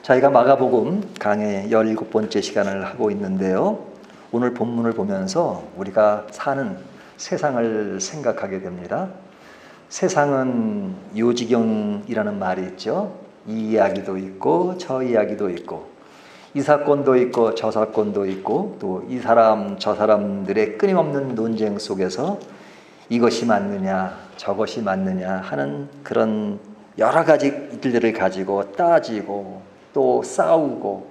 저희가 마가복음 강의 17번째 시간을 하고 있는데요. 오늘 본문을 보면서 우리가 사는 세상을 생각하게 됩니다. 세상은 요지경이라는 말이 있죠. 이 이야기도 있고 저 이야기도 있고 이 사건도 있고 저 사건도 있고 또 이 사람 저 사람들의 끊임없는 논쟁 속에서 이것이 맞느냐 저것이 맞느냐 하는 그런 여러 가지 일들을 가지고 따지고 또 싸우고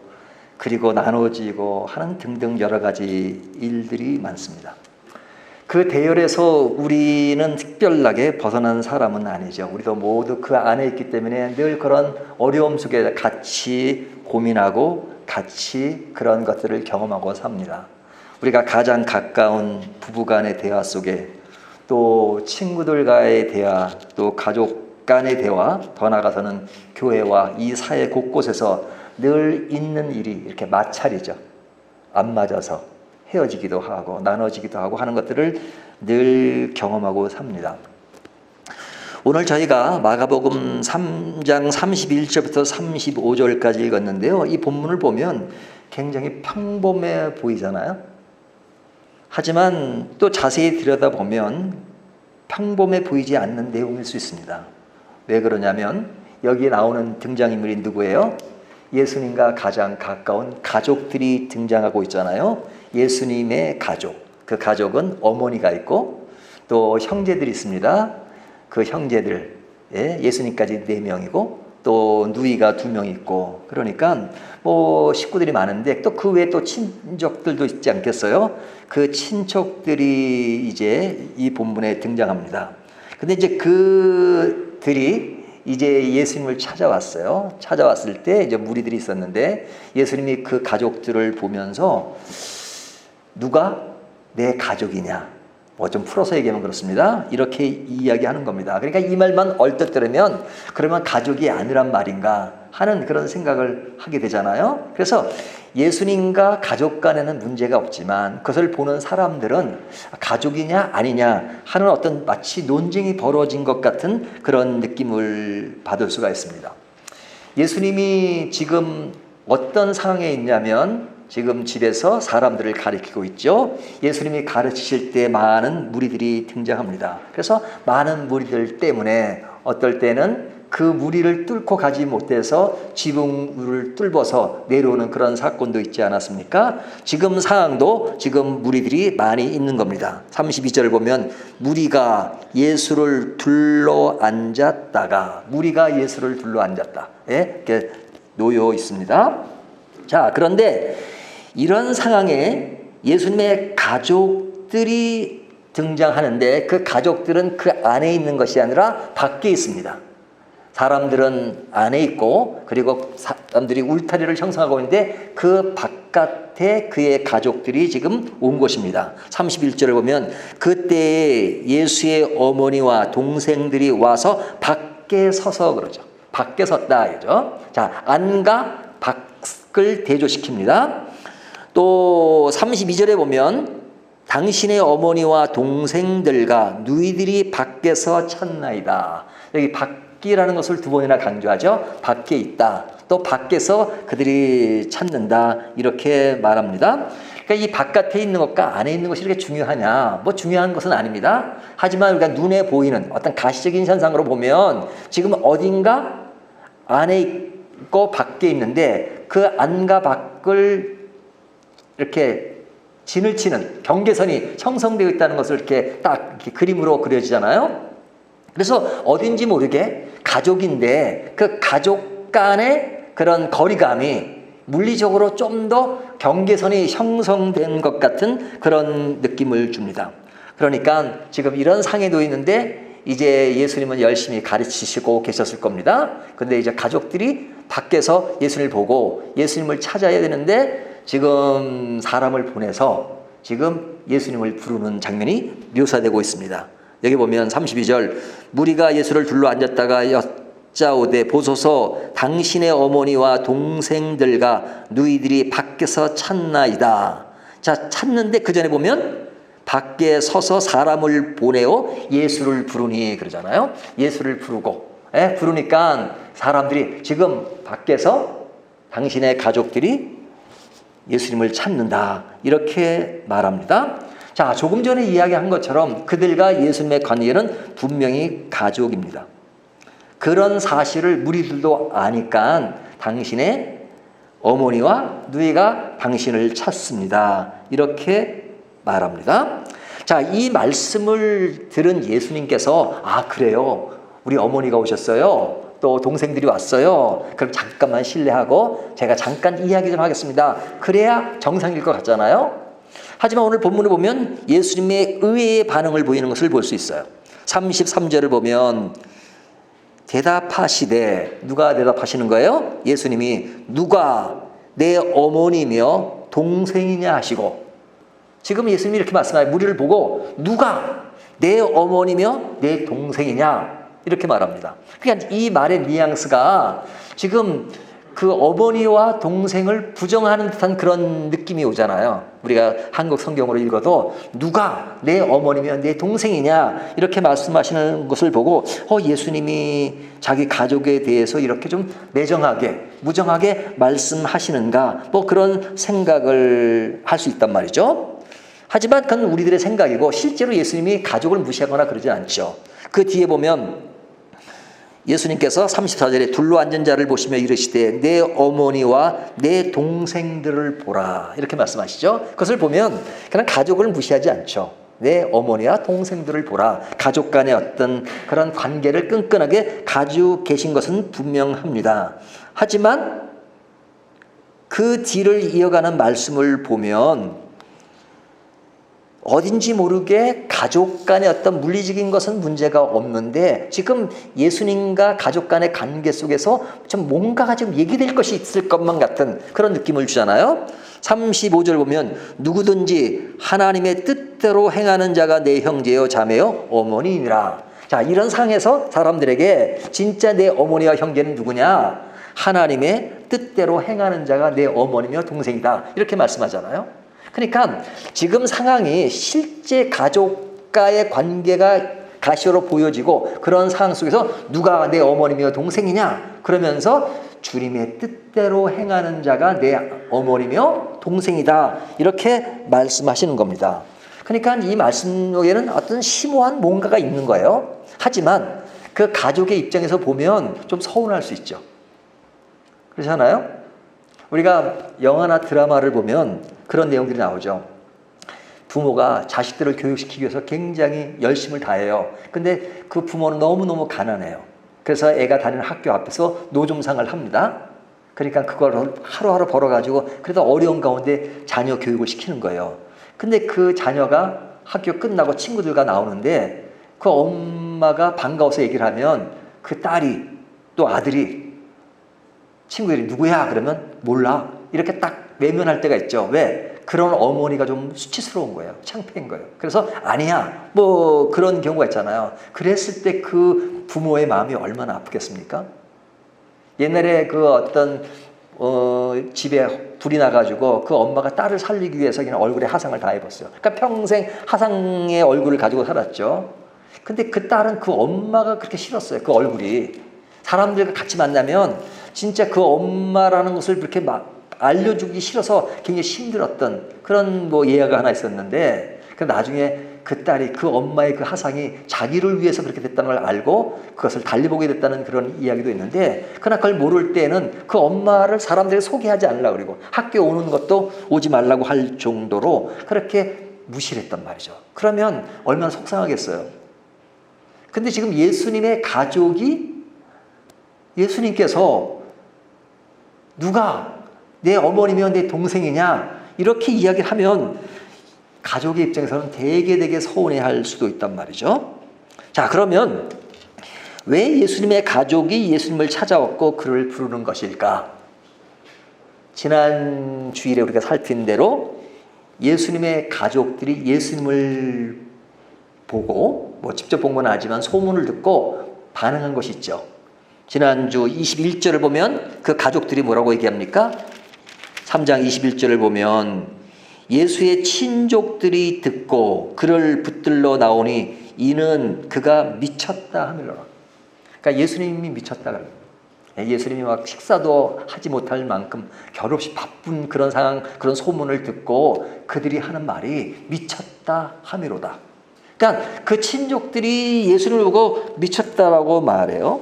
그리고 나눠지고 하는 등등 여러 가지 일들이 많습니다. 그 대열에서 우리는 특별하게 벗어난 사람은 아니죠. 우리도 모두 그 안에 있기 때문에 늘 그런 어려움 속에 같이 고민하고 같이 그런 것들을 경험하고 삽니다. 우리가 가장 가까운 부부간의 대화 속에 또 친구들과의 대화 또 가족 간의 대화, 더 나아가서는 교회와 이 사회 곳곳에서 늘 있는 일이 이렇게 마찰이죠. 안 맞아서 헤어지기도 하고 나눠지기도 하고 하는 것들을 늘 경험하고 삽니다. 오늘 저희가 마가복음 3장 31절부터 35절까지 읽었는데요. 이 본문을 보면 굉장히 평범해 보이잖아요. 하지만 또 자세히 들여다보면 평범해 보이지 않는 내용일 수 있습니다. 왜 그러냐면 여기에 나오는 등장인물이 누구예요? 예수님과 가장 가까운 가족들이 등장하고 있잖아요. 예수님의 가족, 그 가족은 어머니가 있고 또 형제들이 있습니다. 그 형제들, 예수님까지 4명이고 또 누이가 2명 있고 그러니까 뭐 식구들이 많은데 또 그 외에 또 친족들도 있지 않겠어요? 그 친척들이 이제 이 본문에 등장합니다. 근데 이제 그들이 이제 예수님을 찾아왔어요. 찾아왔을 때 이제 무리들이 있었는데 예수님이 그 가족들을 보면서 누가 내 가족이냐? 뭐 좀 풀어서 얘기하면 그렇습니다. 이렇게 이야기하는 겁니다. 그러니까 이 말만 얼뜻 들으면 그러면 가족이 아니란 말인가 하는 그런 생각을 하게 되잖아요. 그래서 예수님과 가족 간에는 문제가 없지만 그것을 보는 사람들은 가족이냐 아니냐 하는 어떤 마치 논쟁이 벌어진 것 같은 그런 느낌을 받을 수가 있습니다. 예수님이 지금 어떤 상황에 있냐면 지금 집에서 사람들을 가르치고 있죠. 예수님이 가르치실 때 많은 무리들이 등장합니다. 그래서 많은 무리들 때문에 어떨 때는 그 무리를 뚫고 가지 못해서 지붕을 뚫어서 내려오는 그런 사건도 있지 않았습니까? 지금 상황도 지금 무리들이 많이 있는 겁니다. 32절을 보면 무리가 예수를 둘러 앉았다가 무리가 예수를 둘러 앉았다. 예? 이렇게 놓여 있습니다. 자, 그런데 이런 상황에 예수님의 가족들이 등장하는데 그 가족들은 그 안에 있는 것이 아니라 밖에 있습니다. 사람들은 안에 있고 그리고 사람들이 울타리를 형성하고 있는데 그 바깥에 그의 가족들이 지금 온 것입니다. 31절을 보면 그때 예수의 어머니와 동생들이 와서 밖에 서서 그러죠. 밖에 섰다 이죠. 자, 안과 밖을 대조시킵니다. 또 32절에 보면 당신의 어머니와 동생들과 누이들이 밖에서 찾나이다. 여기 밖이라는 것을 두 번이나 강조하죠. 밖에 있다. 또 밖에서 그들이 찾는다. 이렇게 말합니다. 그러니까 이 바깥에 있는 것과 안에 있는 것이 이렇게 중요하냐? 뭐 중요한 것은 아닙니다. 하지만 우리가 눈에 보이는 어떤 가시적인 현상으로 보면 지금 어딘가 안에 있고 밖에 있는데 그 안과 밖을 이렇게 진을 치는 경계선이 형성되어 있다는 것을 이렇게 딱 이렇게 그림으로 그려지잖아요. 그래서 어딘지 모르게 가족인데 그 가족 간의 그런 거리감이 물리적으로 좀 더 경계선이 형성된 것 같은 그런 느낌을 줍니다. 그러니까 지금 이런 상에 놓여 있는데 이제 예수님은 열심히 가르치시고 계셨을 겁니다. 근데 이제 가족들이 밖에서 예수님을 보고 예수님을 찾아야 되는데 지금 사람을 보내서 지금 예수님을 부르는 장면이 묘사되고 있습니다. 여기 보면 32절 무리가 예수를 둘러 앉았다가 여짜오되 보소서 당신의 어머니와 동생들과 누이들이 밖에서 찾나이다. 자, 찾는데 그 전에 보면 밖에 서서 사람을 보내어 예수를 부르니 그러잖아요. 예수를 부르고 부르니까 사람들이 지금 밖에서 당신의 가족들이 예수님을 찾는다 이렇게 말합니다. 자, 조금 전에 이야기한 것처럼 그들과 예수님의 관계는 분명히 가족입니다. 그런 사실을 무리들도 아니까 당신의 어머니와 누이가 당신을 찾습니다. 이렇게 말합니다. 자, 이 말씀을 들은 예수님께서 그래요. 우리 어머니가 오셨어요. 또 동생들이 왔어요. 그럼 잠깐만 실례하고 제가 잠깐 이야기 좀 하겠습니다. 그래야 정상일 것 같잖아요. 하지만 오늘 본문을 보면 예수님의 의외의 반응을 보이는 것을 볼 수 있어요. 33절을 보면 대답하시되 누가 대답하시는 거예요? 예수님이 누가 내 어머니며 동생이냐 하시고 지금 예수님이 이렇게 말씀하여 무리를 보고 누가 내 어머니며 내 동생이냐 이렇게 말합니다. 그러니까 이 말의 뉘앙스가 지금 그 어머니와 동생을 부정하는 듯한 그런 느낌이 오잖아요. 우리가 한국 성경으로 읽어도 누가 내 어머니며 내 동생이냐 이렇게 말씀하시는 것을 보고 예수님이 자기 가족에 대해서 이렇게 좀 매정하게 무정하게 말씀하시는가 뭐 그런 생각을 할 수 있단 말이죠. 하지만 그건 우리들의 생각이고 실제로 예수님이 가족을 무시하거나 그러지 않죠. 그 뒤에 보면 예수님께서 34절에 둘러 앉은 자를 보시며 이르시되 내 어머니와 내 동생들을 보라 이렇게 말씀하시죠. 그것을 보면 그냥 가족을 무시하지 않죠. 내 어머니와 동생들을 보라. 가족 간의 어떤 그런 관계를 끈끈하게 가지고 계신 것은 분명합니다. 하지만 그 뒤를 이어가는 말씀을 보면 어딘지 모르게 가족 간의 어떤 물리적인 것은 문제가 없는데 지금 예수님과 가족 간의 관계 속에서 좀 뭔가가 좀 얘기될 것이 있을 것만 같은 그런 느낌을 주잖아요. 35절 보면 누구든지 하나님의 뜻대로 행하는 자가 내 형제요 자매요 어머니이니라. 자, 이런 상에서 사람들에게 진짜 내 어머니와 형제는 누구냐? 하나님의 뜻대로 행하는 자가 내 어머니며 동생이다. 이렇게 말씀하잖아요. 그러니까 지금 상황이 실제 가족과의 관계가 가시로 보여지고 그런 상황 속에서 누가 내 어머니며 동생이냐 그러면서 주님의 뜻대로 행하는 자가 내 어머니며 동생이다. 이렇게 말씀하시는 겁니다. 그러니까 이 말씀 속에는 어떤 심오한 뭔가가 있는 거예요. 하지만 그 가족의 입장에서 보면 좀 서운할 수 있죠. 그렇잖아요? 우리가 영화나 드라마를 보면 그런 내용들이 나오죠. 부모가 자식들을 교육시키기 위해서 굉장히 열심을 다해요. 근데 그 부모는 너무너무 가난해요. 그래서 애가 다니는 학교 앞에서 노점상을 합니다. 그러니까 그걸 하루하루 벌어가지고 그래도 어려운 가운데 자녀 교육을 시키는 거예요. 근데 그 자녀가 학교 끝나고 친구들과 나오는데 그 엄마가 반가워서 얘기를 하면 그 딸이 또 아들이 친구들이 누구야? 그러면 몰라. 이렇게 딱 외면할 때가 있죠. 왜? 그런 어머니가 좀 수치스러운 거예요. 창피한 거예요. 그래서 아니야. 뭐 그런 경우가 있잖아요. 그랬을 때 그 부모의 마음이 얼마나 아프겠습니까? 옛날에 그 어떤 집에 불이 나가지고 그 엄마가 딸을 살리기 위해서 그냥 얼굴에 화상을 다 입었어요. 그러니까 평생 화상의 얼굴을 가지고 살았죠. 근데 그 딸은 그 엄마가 그렇게 싫었어요. 그 얼굴이. 사람들과 같이 만나면 진짜 그 엄마라는 것을 그렇게 막 알려주기 싫어서 굉장히 힘들었던 그런 뭐 예화가 하나 있었는데, 그 나중에 그 딸이 그 엄마의 그 화상이 자기를 위해서 그렇게 됐다는 걸 알고 그것을 달리 보게 됐다는 그런 이야기도 있는데, 그러나 그걸 모를 때는 그 엄마를 사람들에게 소개하지 않으려고 그러고 학교 오는 것도 오지 말라고 할 정도로 그렇게 무시를 했단 말이죠. 그러면 얼마나 속상하겠어요. 근데 지금 예수님의 가족이, 예수님께서 누가 내 어머니며 내 동생이냐 이렇게 이야기하면 가족의 입장에서는 되게 서운해할 수도 있단 말이죠. 자, 그러면 왜 예수님의 가족이 예수님을 찾아왔고 그를 부르는 것일까? 지난 주일에 우리가 살핀 대로 예수님의 가족들이 예수님을 보고, 뭐 직접 본 건 아니지만 소문을 듣고 반응한 것이 있죠. 지난주 21절을 보면 그 가족들이 뭐라고 얘기합니까? 3장 21절을 보면 예수의 친족들이 듣고 그를 붙들러 나오니 이는 그가 미쳤다 하밀어라. 그러니까 예수님이 미쳤다 그래요. 예수님이 막 식사도 하지 못할 만큼 겨를없이 바쁜 그런 상황, 그런 소문을 듣고 그들이 하는 말이 미쳤다 하미로다. 그러니까 그 친족들이 예수님을 보고 미쳤다라고 말해요.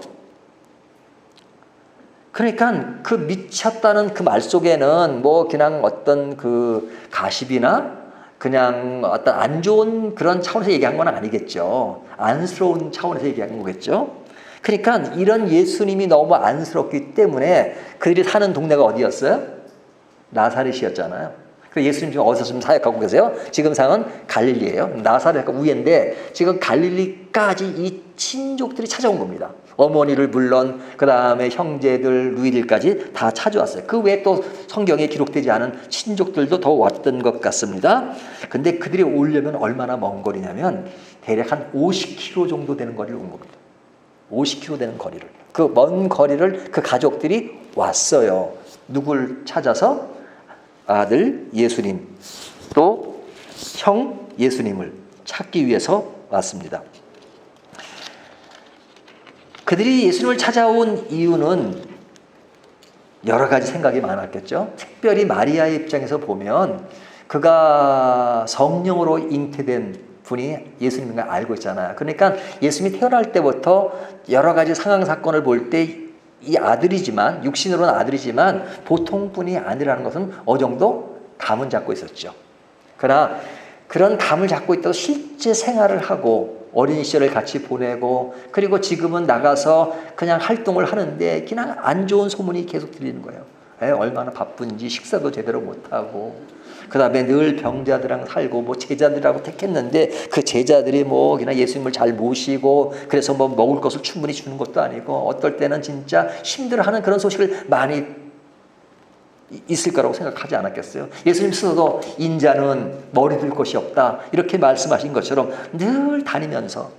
그러니까 그 미쳤다는 그 말 속에는 뭐 그냥 어떤 그 가십이나 그냥 어떤 안 좋은 그런 차원에서 얘기한 건 아니겠죠. 안쓰러운 차원에서 얘기한 거겠죠. 그러니까 이런 예수님이 너무 안쓰럽기 때문에 그들이 사는 동네가 어디였어요? 나사렛이었잖아요. 예수님 지금 어디서 좀 사역하고 계세요? 지금 상은 갈릴리예요. 나사렛 위인데 지금 갈릴리까지 이 친족들이 찾아온 겁니다. 어머니를 물론 그 다음에 형제들, 누이들까지 다 찾아왔어요. 그 외에 또 성경에 기록되지 않은 친족들도 더 왔던 것 같습니다. 근데 그들이 오려면 얼마나 먼 거리냐면 대략 한 50km 정도 되는 거리를 온 겁니다. 50km 되는 거리를. 그 먼 거리를 그 가족들이 왔어요. 누굴 찾아서? 아들 예수님, 또 형 예수님을 찾기 위해서 왔습니다. 그들이 예수님을 찾아온 이유는 여러 가지 생각이 많았겠죠. 특별히 마리아의 입장에서 보면 그가 성령으로 잉태된 분이 예수님인 걸 알고 있잖아요. 그러니까 예수님이 태어날 때부터 여러 가지 상황 사건을 볼 때 이 아들이지만, 육신으로는 아들이지만 보통 분이 아니라는 것은 어느 정도 감은 잡고 있었죠. 그러나 그런 감을 잡고 있다고 실제 생활을 하고 어린 시절을 같이 보내고 그리고 지금은 나가서 그냥 활동을 하는데 그냥 안 좋은 소문이 계속 들리는 거예요. 얼마나 바쁜지 식사도 제대로 못하고 그 다음에 늘 병자들이랑 살고 뭐 제자들하고 택했는데 그 제자들이 뭐 그냥 예수님을 잘 모시고 그래서 뭐 먹을 것을 충분히 주는 것도 아니고 어떨 때는 진짜 힘들어하는 그런 소식을 많이 있을 거라고 생각하지 않았겠어요? 예수님 스스로도 인자는 머리 둘 곳이 없다 이렇게 말씀하신 것처럼 늘 다니면서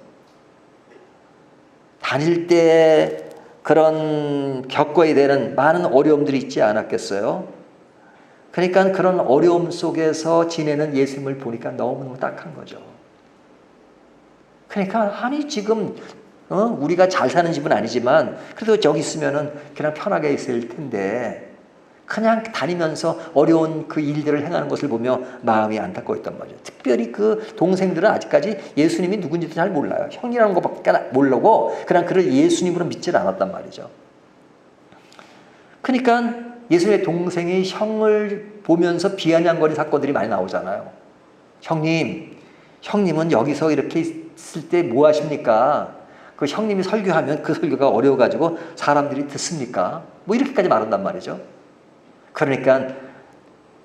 다닐 때 그런 겪어야 되는 많은 어려움들이 있지 않았겠어요? 그러니까 그런 어려움 속에서 지내는 예수님을 보니까 너무너무 딱한 거죠. 그러니까 아니 지금 우리가 잘 사는 집은 아니지만 그래도 저기 있으면은 그냥 편하게 있을 텐데 그냥 다니면서 어려운 그 일들을 행하는 것을 보며 마음이 안타까웠단 말이에요. 특별히 그 동생들은 아직까지 예수님이 누군지도 잘 몰라요. 형이라는 것밖에 모르고 그냥 그를 예수님으로 믿질 않았단 말이죠. 그러니까 예수님의 동생이 형을 보면서 비아냥거리는 사건들이 많이 나오잖아요. 형님은 여기서 이렇게 있을 때 뭐 하십니까? 그 형님이 설교하면 그 설교가 어려워가지고 사람들이 듣습니까? 뭐 이렇게까지 말한단 말이죠. 그러니까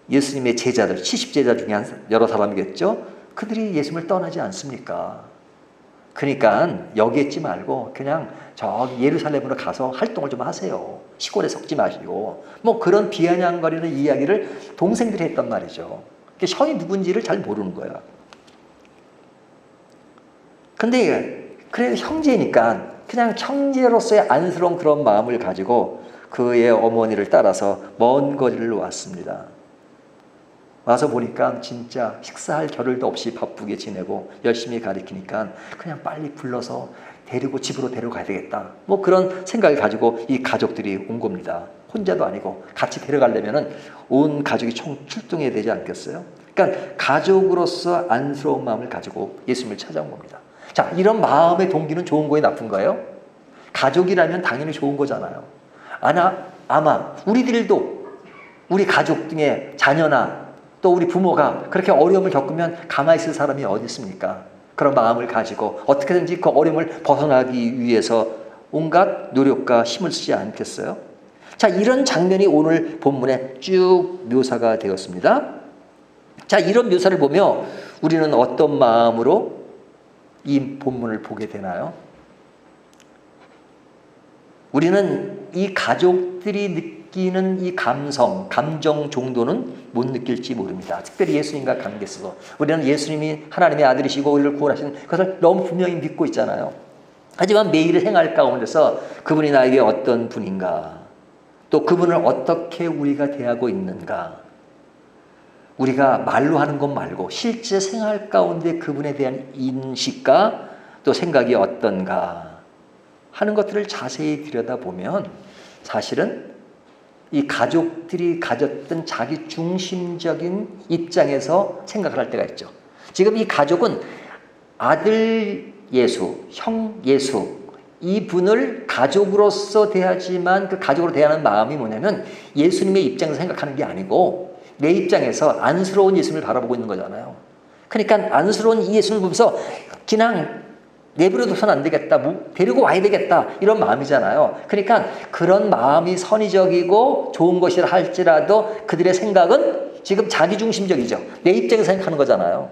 예수님의 제자들, 70제자 중에 여러 사람이겠죠. 그들이 예수님을 떠나지 않습니까? 그러니까 여기 있지 말고 그냥 저기 예루살렘으로 가서 활동을 좀 하세요. 시골에 섞지 마시고. 뭐 그런 비아냥거리는 이야기를 동생들이 했단 말이죠. 형이 누군지를 잘 모르는 거야. 근데 그래 형제니까 그냥 형제로서의 안쓰러운 그런 마음을 가지고 그의 어머니를 따라서 먼 거리를 왔습니다. 와서 보니까 진짜 식사할 겨를도 없이 바쁘게 지내고 열심히 가르치니까 그냥 빨리 불러서 데리고 집으로 데려가야 되겠다. 뭐 그런 생각을 가지고 이 가족들이 온 겁니다. 혼자도 아니고 같이 데려가려면은 온 가족이 총 출동해야 되지 않겠어요? 그러니까 가족으로서 안쓰러운 마음을 가지고 예수님을 찾아온 겁니다. 자, 이런 마음의 동기는 좋은 거예요, 나쁜 거예요? 가족이라면 당연히 좋은 거잖아요. 아마 우리들도 우리 가족 중에 자녀나 또 우리 부모가 그렇게 어려움을 겪으면 가만히 있을 사람이 어디 있습니까? 그런 마음을 가지고 어떻게든지 그 어려움을 벗어나기 위해서 온갖 노력과 힘을 쓰지 않겠어요? 자, 이런 장면이 오늘 본문에 쭉 묘사가 되었습니다. 자, 이런 묘사를 보며 우리는 어떤 마음으로 이 본문을 보게 되나요? 우리는 이 가족들이 느끼는 이 감정 정도는 못 느낄지 모릅니다. 특별히 예수님과 관계 있어서 우리는 예수님이 하나님의 아들이시고 우리를 구원하시는 것을 너무 분명히 믿고 있잖아요. 하지만 매일의 생활 가운데서 그분이 나에게 어떤 분인가, 또 그분을 어떻게 우리가 대하고 있는가, 우리가 말로 하는 것 말고 실제 생활 가운데 그분에 대한 인식과 또 생각이 어떤가 하는 것들을 자세히 들여다보면 사실은 이 가족들이 가졌던 자기 중심적인 입장에서 생각을 할 때가 있죠. 지금 이 가족은 아들 예수, 형 예수, 이 분을 가족으로서 대하지만 그 가족으로 대하는 마음이 뭐냐면 예수님의 입장에서 생각하는 게 아니고 내 입장에서 안쓰러운 예수님을 바라보고 있는 거잖아요. 그러니까 안쓰러운 이 예수님을 보면서 그냥 내버려둬서는 안 되겠다, 데리고 와야 되겠다, 이런 마음이잖아요. 그러니까 그런 마음이 선의적이고 좋은 것이라 할지라도 그들의 생각은 지금 자기중심적이죠. 내 입장에서 생각하는 거잖아요.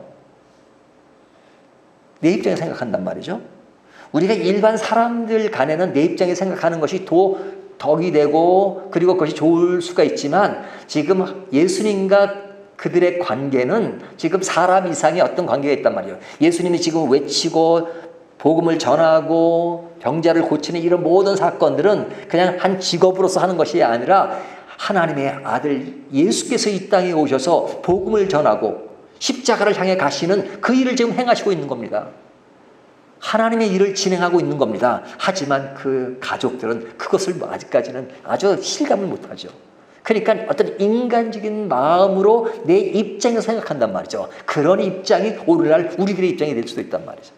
내 입장에서 생각한단 말이죠. 우리가 일반 사람들 간에는 내 입장에 생각하는 것이 덕이 되고 그리고 그것이 좋을 수가 있지만 지금 예수님과 그들의 관계는 지금 사람 이상의 어떤 관계가 있단 말이에요. 예수님이 지금 외치고 복음을 전하고 병자를 고치는 이런 모든 사건들은 그냥 한 직업으로서 하는 것이 아니라 하나님의 아들 예수께서 이 땅에 오셔서 복음을 전하고 십자가를 향해 가시는 그 일을 지금 행하시고 있는 겁니다. 하나님의 일을 진행하고 있는 겁니다. 하지만 그 가족들은 그것을 아직까지는 아주 실감을 못하죠. 그러니까 어떤 인간적인 마음으로 내 입장에서 생각한단 말이죠. 그런 입장이 오늘날 우리들의 입장이 될 수도 있단 말이죠.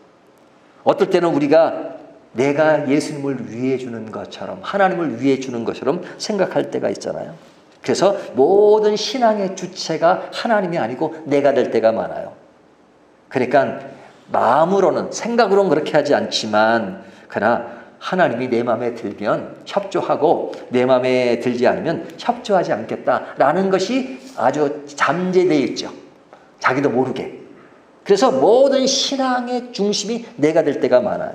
어떨 때는 우리가 내가 예수님을 위해 주는 것처럼 하나님을 위해 주는 것처럼 생각할 때가 있잖아요. 그래서 모든 신앙의 주체가 하나님이 아니고 내가 될 때가 많아요. 그러니까 마음으로는 생각으로는 그렇게 하지 않지만 그러나 하나님이 내 마음에 들면 협조하고 내 마음에 들지 않으면 협조하지 않겠다라는 것이 아주 잠재되어 있죠. 자기도 모르게. 그래서 모든 신앙의 중심이 내가 될 때가 많아요.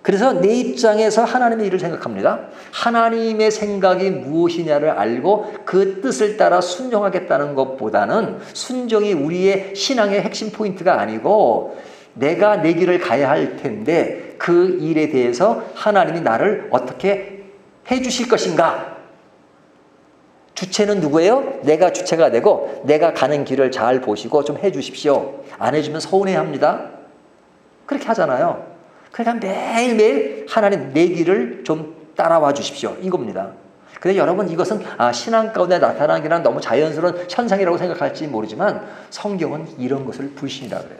그래서 내 입장에서 하나님의 일을 생각합니다. 하나님의 생각이 무엇이냐를 알고 그 뜻을 따라 순종하겠다는 것보다는 순종이 우리의 신앙의 핵심 포인트가 아니고 내가 내 길을 가야 할 텐데 그 일에 대해서 하나님이 나를 어떻게 해 주실 것인가? 주체는 누구예요? 내가 주체가 되고 내가 가는 길을 잘 보시고 좀 해주십시오. 안 해주면 서운해합니다. 그렇게 하잖아요. 그러니까 매일매일 하나님 내 길을 좀 따라와 주십시오. 이겁니다. 근데 여러분 이것은 신앙 가운데 나타나는 게 너무 자연스러운 현상이라고 생각할지 모르지만 성경은 이런 것을 불신이라고 그래요.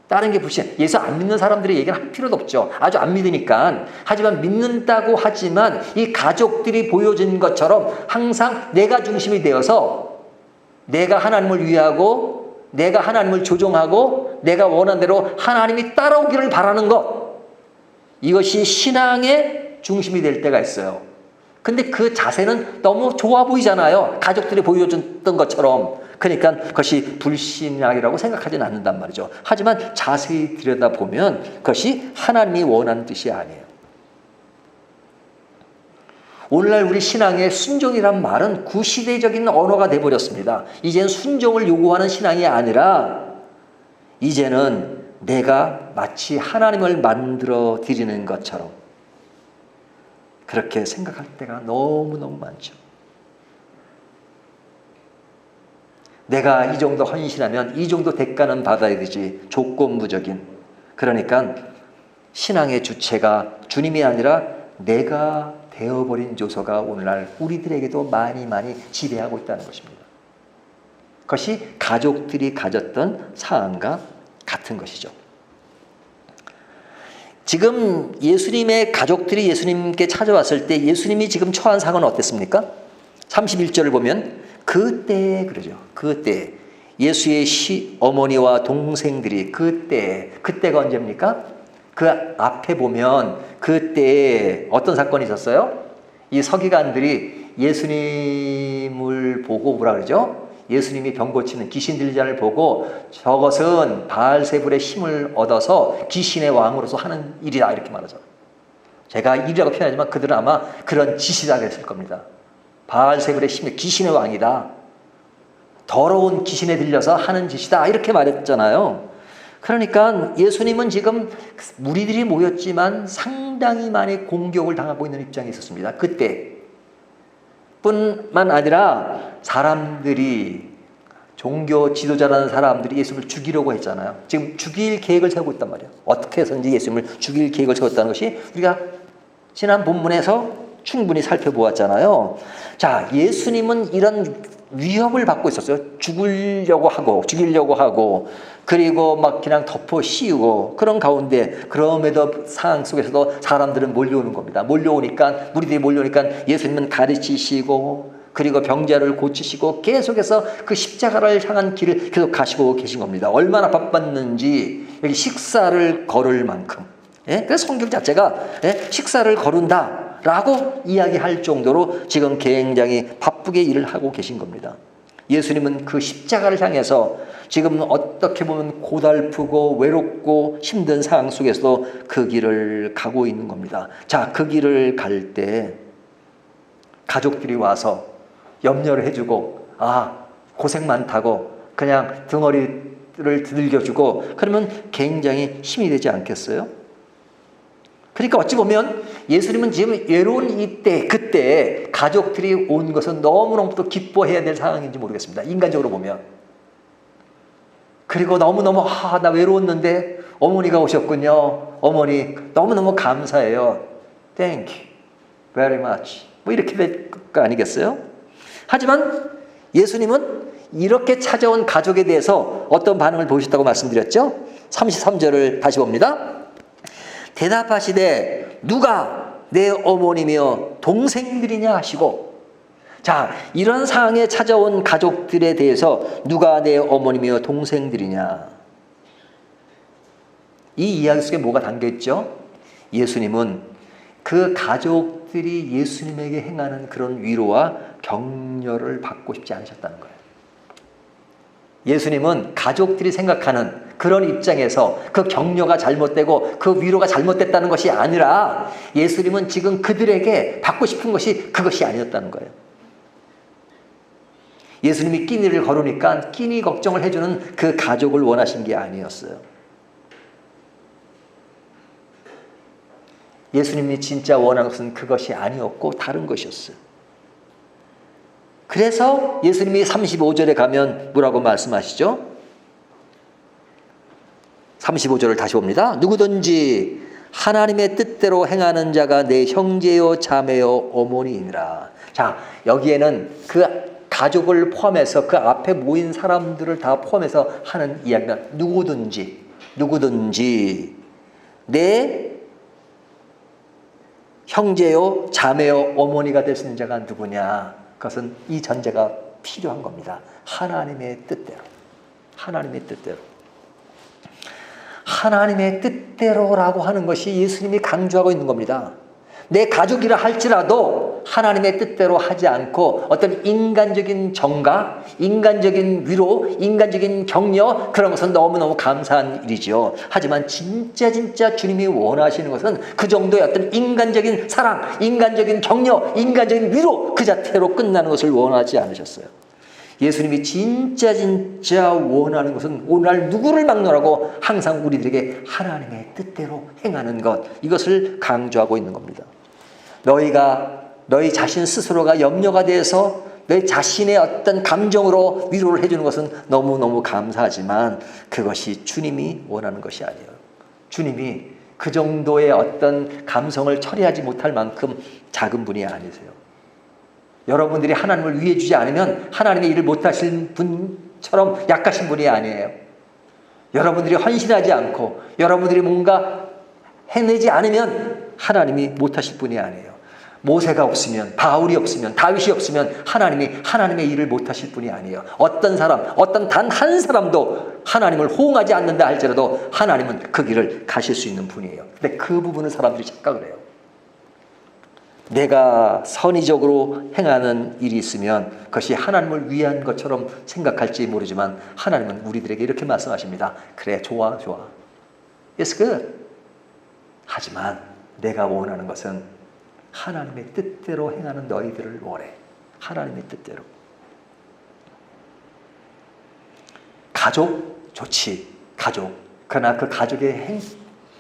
다른 게 불신. 예수 안 믿는 사람들의 얘기는 할 필요도 없죠. 아주 안 믿으니까. 하지만 믿는다고 하지만 이 가족들이 보여준 것처럼 항상 내가 중심이 되어서 내가 하나님을 위하고 내가 하나님을 조종하고 내가 원하는 대로 하나님이 따라오기를 바라는 것. 이것이 신앙의 중심이 될 때가 있어요. 근데 그 자세는 너무 좋아 보이잖아요. 가족들이 보여줬던 것처럼. 그러니까 그것이 불신앙이라고 생각하지는 않는단 말이죠. 하지만 자세히 들여다보면 그것이 하나님이 원하는 뜻이 아니에요. 오늘날 우리 신앙의 순종이란 말은 구시대적인 언어가 돼버렸습니다. 이제는 순종을 요구하는 신앙이 아니라 이제는 내가 마치 하나님을 만들어 드리는 것처럼 그렇게 생각할 때가 너무너무 많죠. 내가 이 정도 헌신하면 이 정도 대가는 받아야 되지. 조건부적인. 그러니까 신앙의 주체가 주님이 아니라 내가 되어버린 요소가 오늘날 우리들에게도 많이 지배하고 있다는 것입니다. 그것이 가족들이 가졌던 상황과 같은 것이죠. 지금 예수님의 가족들이 예수님께 찾아왔을 때 예수님이 지금 처한 상황은 어땠습니까? 31절을 보면 그때 그러죠. 그때 예수의 어머니와 동생들이 그때가 언제입니까? 그 앞에 보면 그때 어떤 사건이 있었어요? 이 서기관들이 예수님을 보고 뭐라 그러죠? 예수님이 병 고치는 귀신 들린 자를 보고 저것은 바알세불의 힘을 얻어서 귀신의 왕으로서 하는 일이다 이렇게 말하죠. 제가 일이라고 표현하지만 그들은 아마 그런 짓이다 그랬을 겁니다. 바알세불의 힘이 귀신의 왕이다. 더러운 귀신에 들려서 하는 짓이다. 이렇게 말했잖아요. 그러니까 예수님은 지금 무리들이 모였지만 상당히 많이 공격을 당하고 있는 입장에 있었습니다. 그때 뿐만 아니라 사람들이 종교 지도자라는 사람들이 예수님을 죽이려고 했잖아요. 지금 죽일 계획을 세우고 있단 말이에요. 어떻게 해서든지 예수님을 죽일 계획을 세웠다는 것이 우리가 지난 본문에서 충분히 살펴보았잖아요. 자, 예수님은 이런 위협을 받고 있었어요. 죽이려고 하고, 그리고 막 그냥 덮어 씌우고, 그런 가운데, 그럼에도 상황 속에서도 사람들은 몰려오는 겁니다. 무리들이 몰려오니까 예수님은 가르치시고, 그리고 병자를 고치시고, 계속해서 그 십자가를 향한 길을 계속 가시고 계신 겁니다. 얼마나 바빴는지, 여기 식사를 거를 만큼. 예? 그래서 성경 자체가 식사를 거른다. 라고 이야기할 정도로 지금 굉장히 바쁘게 일을 하고 계신 겁니다. 예수님은 그 십자가를 향해서 지금 어떻게 보면 고달프고 외롭고 힘든 상황 속에서도 그 길을 가고 있는 겁니다. 자, 그 길을 갈 때 가족들이 와서 염려를 해주고 고생 많다고 그냥 등어리를 두들겨주고 그러면 굉장히 힘이 되지 않겠어요? 그러니까 어찌 보면 예수님은 지금 외로운 그때 가족들이 온 것은 너무너무 또 기뻐해야 될 상황인지 모르겠습니다. 인간적으로 보면. 그리고 너무너무 나 외로웠는데 어머니가 오셨군요. 어머니 너무너무 감사해요. Thank you very much. 뭐 이렇게 될 거 아니겠어요? 하지만 예수님은 이렇게 찾아온 가족에 대해서 어떤 반응을 보이셨다고 말씀드렸죠? 33절을 다시 봅니다. 대답하시되 누가 내 어머니며 동생들이냐 하시고, 자, 이런 상황에 찾아온 가족들에 대해서 누가 내 어머니며 동생들이냐, 이 이야기 속에 뭐가 담겨있죠? 예수님은 그 가족들이 예수님에게 행하는 그런 위로와 격려를 받고 싶지 않으셨다는 거예요. 예수님은 가족들이 생각하는 그런 입장에서 그 격려가 잘못되고 그 위로가 잘못됐다는 것이 아니라 예수님은 지금 그들에게 받고 싶은 것이 그것이 아니었다는 거예요. 예수님이 끼니를 거르니까 끼니 걱정을 해주는 그 가족을 원하신 게 아니었어요. 예수님이 진짜 원하는 것은 그것이 아니었고 다른 것이었어요. 그래서 예수님이 35절에 가면 뭐라고 말씀하시죠? 35절을 다시 봅니다. 누구든지 하나님의 뜻대로 행하는 자가 내 형제요 자매요 어머니이니라. 자, 여기에는 그 가족을 포함해서 그 앞에 모인 사람들을 다 포함해서 하는 이야기가 누구든지 내 형제요 자매요 어머니가 될 수 있는 자가 누구냐? 그것은 이 전제가 필요한 겁니다. 하나님의 뜻대로. 하나님의 뜻대로. 하나님의 뜻대로라고 하는 것이 예수님이 강조하고 있는 겁니다. 내 가족이라 할지라도 하나님의 뜻대로 하지 않고 어떤 인간적인 정가, 인간적인 위로, 인간적인 격려, 그런 것은 너무너무 감사한 일이죠. 하지만 진짜 주님이 원하시는 것은 그 정도의 어떤 인간적인 사랑, 인간적인 격려, 인간적인 위로 그 자체로 끝나는 것을 원하지 않으셨어요. 예수님이 진짜 원하는 것은 오늘날 누구를 막론하고 항상 우리들에게 하나님의 뜻대로 행하는 것, 이것을 강조하고 있는 겁니다. 너희 자신 스스로가 염려가 돼서 너희 자신의 어떤 감정으로 위로를 해주는 것은 너무너무 감사하지만 그것이 주님이 원하는 것이 아니에요. 주님이 그 정도의 어떤 감성을 처리하지 못할 만큼 작은 분이 아니세요. 여러분들이 하나님을 위해 주지 않으면 하나님의 일을 못하실 분처럼 약하신 분이 아니에요. 여러분들이 헌신하지 않고 여러분들이 뭔가 해내지 않으면 하나님이 못하실 분이 아니에요. 모세가 없으면, 바울이 없으면, 다윗이 없으면 하나님이 하나님의 일을 못하실 분이 아니에요. 어떤 사람, 어떤 단 한 사람도 하나님을 호응하지 않는다 할지라도 하나님은 그 길을 가실 수 있는 분이에요. 근데 그 부분을 사람들이 착각을 해요. 내가 선의적으로 행하는 일이 있으면 그것이 하나님을 위한 것처럼 생각할지 모르지만 하나님은 우리들에게 이렇게 말씀하십니다. 그래, 좋아. It's good. 하지만 내가 원하는 것은 하나님의 뜻대로 행하는 너희들을 원해. 하나님의 뜻대로. 가족 좋지. 가족. 그러나 그 가족의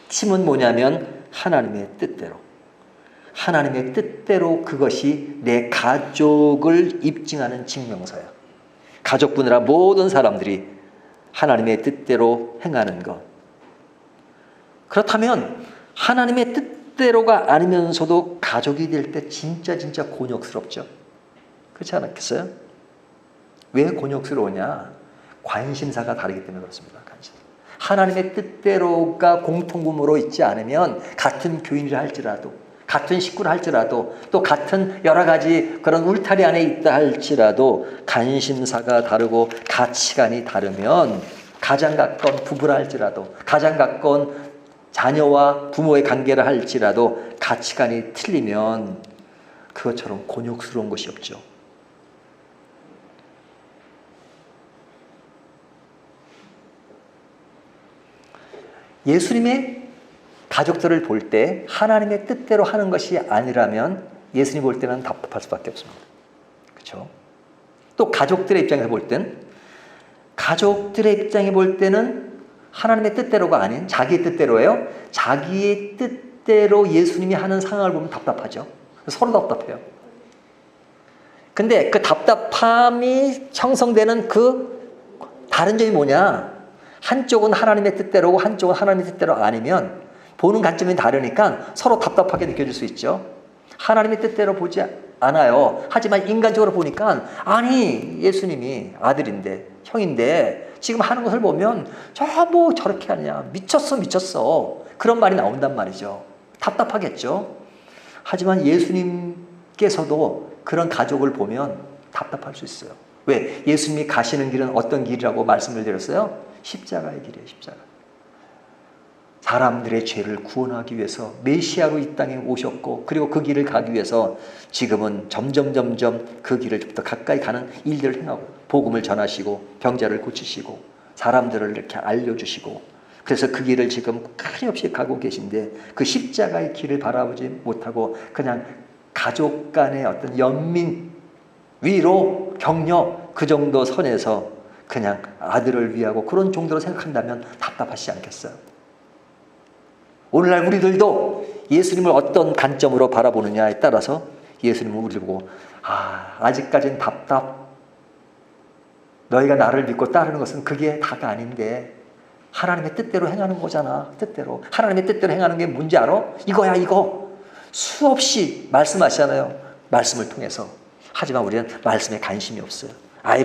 핵심은 뭐냐면 하나님의 뜻대로. 하나님의 뜻대로 그것이 내 가족을 입증하는 증명서야. 가족뿐이라 모든 사람들이 하나님의 뜻대로 행하는 것. 그렇다면 하나님의 뜻대로가 아니면서도 가족이 될 때 진짜 곤욕스럽죠. 그렇지 않겠어요? 왜 곤욕스러우냐? 관심사가 다르기 때문에 그렇습니다. 하나님의 뜻대로가 공통분모로 있지 않으면 같은 교인이라 할지라도 같은 식구를 할지라도 또 같은 여러 가지 그런 울타리 안에 있다 할지라도 관심사가 다르고 가치관이 다르면 가장 가까운 부부라 할지라도 가장 가까운 자녀와 부모의 관계를 할지라도 가치관이 틀리면 그것처럼 곤욕스러운 것이 없죠. 예수님의 가족들을 볼 때 하나님의 뜻대로 하는 것이 아니라면 예수님 볼 때는 답답할 수밖에 없습니다. 그렇죠? 또 가족들의 입장에서 볼 때는 하나님의 뜻대로가 아닌 자기의 뜻대로예요. 자기의 뜻대로 예수님이 하는 상황을 보면 답답하죠. 서로 답답해요. 근데 그 답답함이 형성되는 그 다른 점이 뭐냐? 한쪽은 하나님의 뜻대로고 한쪽은 하나님의 뜻대로 아니면 보는 관점이 다르니까 서로 답답하게 느껴질 수 있죠. 하나님의 뜻대로 보지 않아요. 하지만 인간적으로 보니까 아니 예수님이 아들인데 형인데 지금 하는 것을 보면 뭐 저렇게 하느냐 미쳤어 그런 말이 나온단 말이죠. 답답하겠죠. 하지만 예수님께서도 그런 가족을 보면 답답할 수 있어요. 왜? 예수님이 가시는 길은 어떤 길이라고 말씀을 드렸어요? 십자가의 길이에요. 십자가. 사람들의 죄를 구원하기 위해서 메시아로 이 땅에 오셨고 그리고 그 길을 가기 위해서 지금은 점점 그 길을 좀 더 가까이 가는 일들을 행하고 복음을 전하시고 병자를 고치시고 사람들을 이렇게 알려주시고 그래서 그 길을 지금 끊임없이 가고 계신데 그 십자가의 길을 바라보지 못하고 그냥 가족 간의 어떤 연민, 위로, 격려 그 정도 선에서 그냥 아들을 위하고 그런 정도로 생각한다면 답답하시지 않겠어요? 오늘날 우리들도 예수님을 어떤 관점으로 바라보느냐에 따라서 예수님은 우리를 보고 아직까지는 너희가 나를 믿고 따르는 것은 그게 다가 아닌데 하나님의 뜻대로 행하는 거잖아. 뜻대로. 하나님의 뜻대로 행하는 게 뭔지 알아? 이거야 이거. 수없이 말씀하시잖아요. 말씀을 통해서. 하지만 우리는 말씀에 관심이 없어요.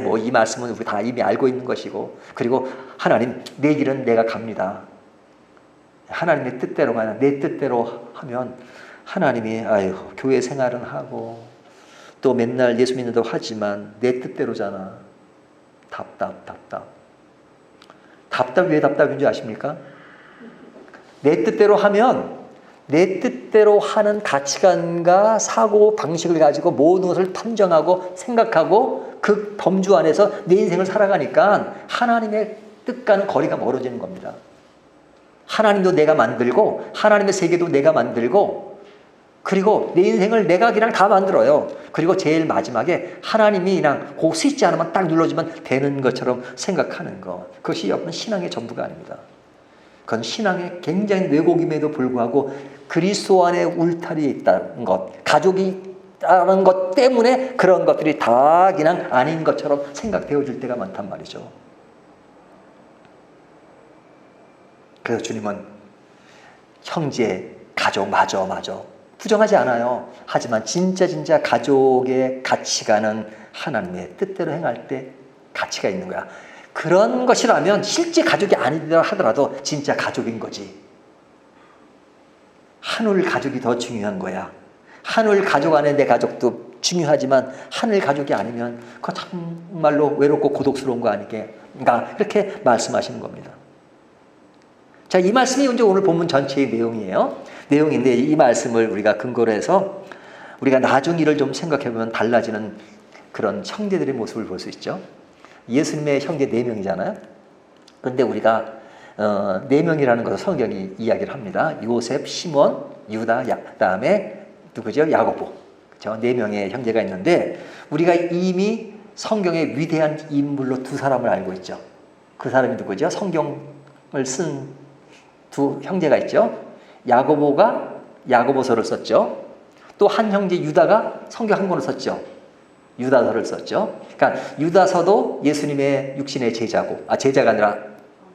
뭐 이 말씀은 우리 다 이미 알고 있는 것이고, 그리고 하나님 내 길은 내가 갑니다. 하나님의 뜻대로가 아니라 내 뜻대로 하면 하나님이 교회 생활은 하고 또 맨날 예수 믿는다고 하지만 내 뜻대로잖아. 답답이 왜 답답인지 아십니까? 내 뜻대로 하면 내 뜻대로 하는 가치관과 사고 방식을 가지고 모든 것을 판정하고 생각하고 그 범주 안에서 내 인생을 살아가니까 하나님의 뜻과는 거리가 멀어지는 겁니다. 하나님도 내가 만들고 하나님의 세계도 내가 만들고 그리고 내 인생을 내가 그냥 다 만들어요. 그리고 제일 마지막에 하나님이 그냥 그 스위치 하나만 딱 눌러주면 되는 것처럼 생각하는 것. 그것이 여러분 신앙의 전부가 아닙니다. 그건 신앙의 굉장히 왜곡임에도 불구하고 그리스도 안에 울타리에 있다는 것, 가족이 있다는 것 때문에 그런 것들이 다 그냥 아닌 것처럼 생각되어질 때가 많단 말이죠. 그래서 주님은 형제, 가족, 맞아. 부정하지 않아요. 하지만 진짜 가족의 가치관은 하나님의 뜻대로 행할 때 가치가 있는 거야. 그런 것이라면 실제 가족이 아니더라 하더라도 진짜 가족인 거지. 하늘 가족이 더 중요한 거야. 하늘 가족 안에 내 가족도 중요하지만 하늘 가족이 아니면 그거 정말로 외롭고 고독스러운 거 아니겠는가, 이렇게 말씀하시는 겁니다. 자, 이 말씀이 이제 오늘 본문 전체의 내용이에요. 내용인데 이 말씀을 우리가 근거로 해서 우리가 나중 일을 좀 생각해보면 달라지는 그런 형제들의 모습을 볼 수 있죠. 예수님의 형제 4명이잖아요. 그런데 우리가 4명이라는 것을 성경이 이야기를 합니다. 요셉, 시몬, 유다, 그다음에 누구죠? 야고보. 그렇죠? 4명의 형제가 있는데 우리가 이미 성경의 위대한 인물로 2사람을 알고 있죠. 그 사람이 누구죠? 성경을 쓴 2 형제가 있죠. 야고보가 야고보서를 썼죠. 또 한 형제 유다가 성경 한 권을 썼죠. 유다서를 썼죠. 그러니까 유다서도 예수님의 육신의 제자고, 제자가 아니라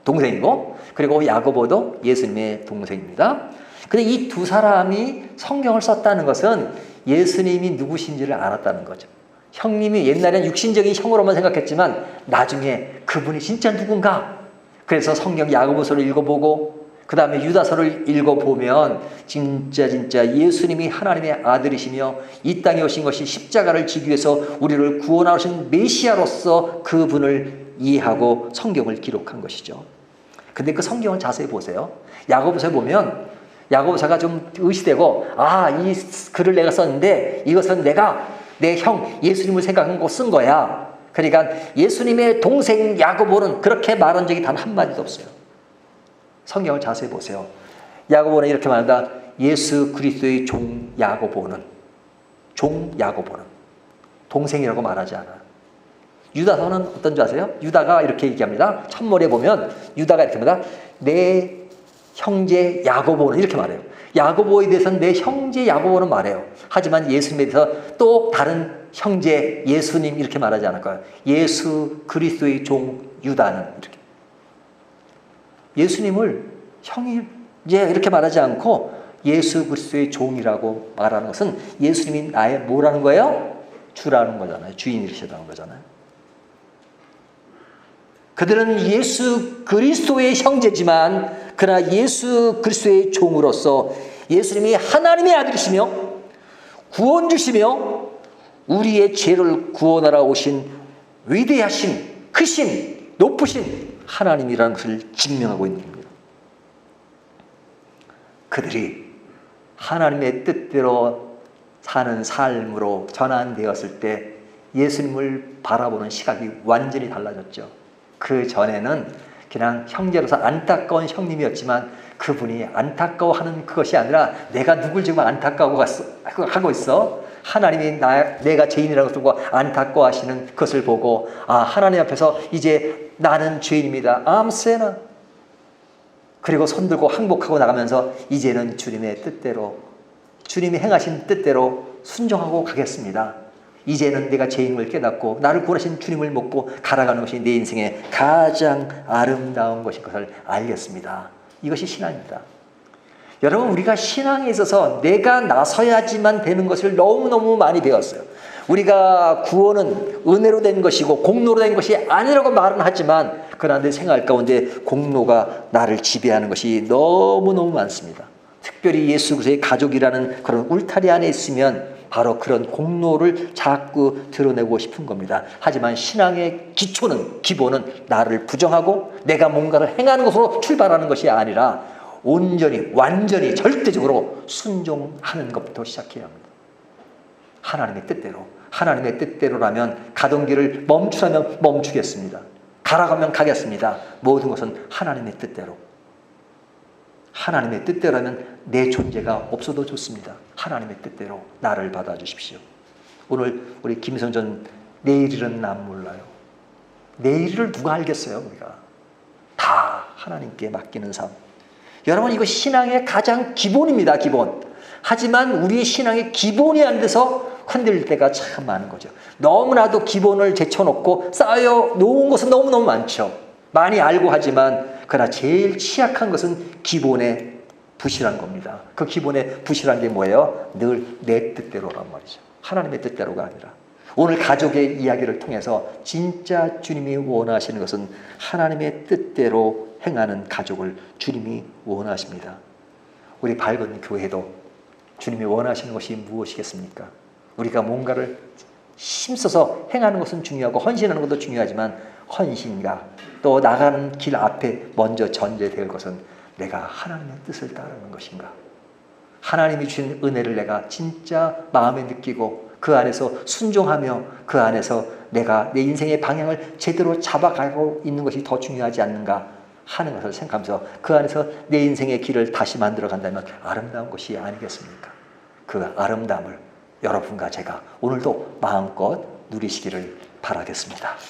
동생이고, 그리고 야고보도 예수님의 동생입니다. 근데 이 2사람이 성경을 썼다는 것은 예수님이 누구신지를 알았다는 거죠. 형님이 옛날엔 육신적인 형으로만 생각했지만 나중에 그분이 진짜 누군가. 그래서 성경 야고보서를 읽어보고 그 다음에 유다서를 읽어보면 진짜 예수님이 하나님의 아들이시며 이 땅에 오신 것이 십자가를 지기 위해서 우리를 구원하신 메시아로서 그분을 이해하고 성경을 기록한 것이죠. 근데 그 성경을 자세히 보세요. 야고보서에 보면 야고보서가 좀 의시되고 이 글을 내가 썼는데 이것은 내가 내 형 예수님을 생각하고 쓴 거야. 그러니까 예수님의 동생 야고보는 그렇게 말한 적이 단 한마디도 없어요. 성경을 자세히 보세요. 야고보는 이렇게 말한다. 예수 그리스도의 종 야고보는 동생이라고 말하지 않아. 유다서는 어떤 줄 아세요? 유다가 이렇게 얘기합니다. 첫머리에 보면 유다가 이렇게 말합니다. 내 형제 야고보는 이렇게 말해요. 야고보에 대해서는 내 형제 야고보는 말해요. 하지만 예수님에 대해서 또 다른 형제 예수님 이렇게 말하지 않을 거예요. 예수 그리스도의 종 유다는 이렇게. 예수님을 형이 이렇게 말하지 않고 예수 그리스도의 종이라고 말하는 것은 예수님이 나의 뭐라는 거예요? 주라는 거잖아요. 주인이시라는 거잖아요. 그들은 예수 그리스도의 형제지만 그러나 예수 그리스도의 종으로서 예수님이 하나님의 아들이시며 구원주시며 우리의 죄를 구원하러 오신 위대하신 크신 높으신 하나님이라는 것을 증명하고 있는 겁니다. 그들이 하나님의 뜻대로 사는 삶으로 전환되었을 때 예수님을 바라보는 시각이 완전히 달라졌죠. 그 전에는 그냥 형제로서 안타까운 형님이었지만 그분이 안타까워하는 그것이 아니라 내가 누굴 지금 안타까워하고 있어. 하나님이 내가 죄인이라고 쓰고 안타까워하시는 그것을 보고 하나님 앞에서 이제 나는 죄인입니다. I'm sinner. 그리고 손들고 항복하고 나가면서 이제는 주님의 뜻대로 주님이 행하신 뜻대로 순종하고 가겠습니다. 이제는 내가 죄인을 깨닫고 나를 구원하신 주님을 믿고 갈아가는 것이 내 인생의 가장 아름다운 것인 것을 알겠습니다. 이것이 신앙입니다. 여러분, 우리가 신앙에 있어서 내가 나서야지만 되는 것을 너무너무 많이 배웠어요. 우리가 구원은 은혜로 된 것이고 공로로 된 것이 아니라고 말은 하지만 그러나 내 생활 가운데 공로가 나를 지배하는 것이 너무너무 많습니다. 특별히 예수 그리스도의 가족이라는 그런 울타리 안에 있으면 바로 그런 공로를 자꾸 드러내고 싶은 겁니다. 하지만 신앙의 기초는, 기본은 나를 부정하고 내가 뭔가를 행하는 것으로 출발하는 것이 아니라 온전히, 완전히, 절대적으로 순종하는 것부터 시작해야 합니다. 하나님의 뜻대로. 하나님의 뜻대로라면 가던 길을 멈추라면 멈추겠습니다. 가라가면 가겠습니다. 모든 것은 하나님의 뜻대로. 하나님의 뜻대로라면 내 존재가 없어도 좋습니다. 하나님의 뜻대로 나를 받아주십시오. 오늘 우리 김성전 내일일은 난 몰라요. 내일을 누가 알겠어요? 우리가 다 하나님께 맡기는 삶. 여러분, 이거 신앙의 가장 기본입니다. 기본. 하지만 우리의 신앙의 기본이 안 돼서 흔들릴 때가 참 많은 거죠. 너무나도 기본을 제쳐놓고 쌓여 놓은 것은 너무너무 많죠. 많이 알고 하지만 그러나 제일 취약한 것은 기본의 부실한 겁니다. 그 기본의 부실한 게 뭐예요? 늘 내 뜻대로란 말이죠. 하나님의 뜻대로가 아니라. 오늘 가족의 이야기를 통해서 진짜 주님이 원하시는 것은 하나님의 뜻대로 행하는 가족을 주님이 원하십니다. 우리 밝은 교회도 주님이 원하시는 것이 무엇이겠습니까? 우리가 뭔가를 힘써서 행하는 것은 중요하고 헌신하는 것도 중요하지만 헌신과 또 나가는 길 앞에 먼저 전제될 것은 내가 하나님의 뜻을 따르는 것인가? 하나님이 주신 은혜를 내가 진짜 마음에 느끼고 그 안에서 순종하며 그 안에서 내가 내 인생의 방향을 제대로 잡아가고 있는 것이 더 중요하지 않는가 하는 것을 생각하면서 그 안에서 내 인생의 길을 다시 만들어 간다면 아름다운 것이 아니겠습니까? 그 아름다움을 여러분과 제가 오늘도 마음껏 누리시기를 바라겠습니다.